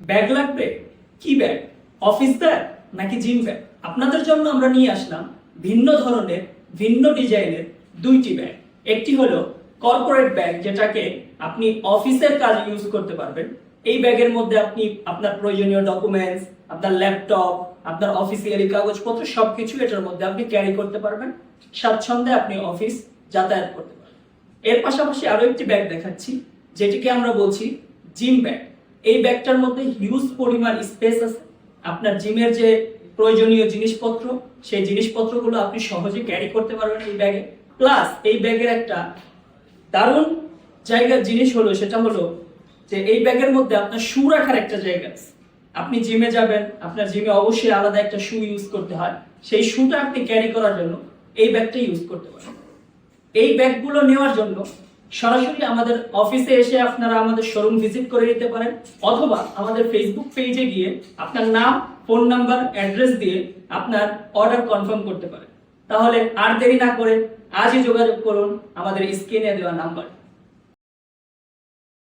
Bag লাগবে? কি bag? Office bag নাকি জিম ব্যাগ? আপনাদের জন্য আমরা নিয়ে আসলাম ভিন্ন ধরনের, ভিন্ন ডিজাইনের দুইটি ব্যাগ। একটি হলো কর্পোরেট ব্যাগ, যেটাকে আপনি অফিসের কাজে ইউজ করতে পারবেন। এই ব্যাগের মধ্যে আপনি আপনার প্রয়োজনীয় ডকুমেন্টস, আপনার ল্যাপটপ, আপনার অফিসিয়ালি কাগজপত্র সবকিছু এটার মধ্যে আপনি ক্যারি করতে পারবেন। স্বাচ্ছন্দ্যে আপনি অফিস যাতায়াত করতে পারবেন। এর পাশাপাশি আরো একটি ব্যাগ দেখাচ্ছি, যেটিকে আমরা বলছি জিম ব্যাগ। এই ব্যাগটার মধ্যে হিউজ পরিমাণ স্পেস আছে। আপনার জিমের যে প্রয়োজনীয় জিনিসপত্র, সেই জিনিসপত্রগুলো আপনি সহজে ক্যারি করতে পারবেন এই ব্যাগে। প্লাস এই ব্যাগের একটা দারুণ জায়গার জিনিস হলো, সেটা হলো যে এই ব্যাগের মধ্যে আপনার শু রাখার একটা জায়গা আছে। আপনি জিমে যাবেন, আপনার জিমে অবশ্যই আলাদা একটা শু ইউজ করতে হয়। সেই শুটা আপনি ক্যারি করার জন্য এই ব্যাগটা ইউজ করতে পারেন। এই ব্যাগগুলো নেওয়ার জন্য সরাসরি আমাদের অফিসে এসে আপনারা আমাদের শোরুম ভিজিট করে নিতে পারেন, অথবা আমাদের ফেসবুক পেজে গিয়ে আপনার নাম, ফোন নাম্বার, অ্যাড্রেস দিয়ে আপনার অর্ডার কনফার্ম করতে পারেন। তাহলে আর দেরি না করে আজই যোগাযোগ করুন আমাদের স্ক্রিনে দেওয়া নাম্বার।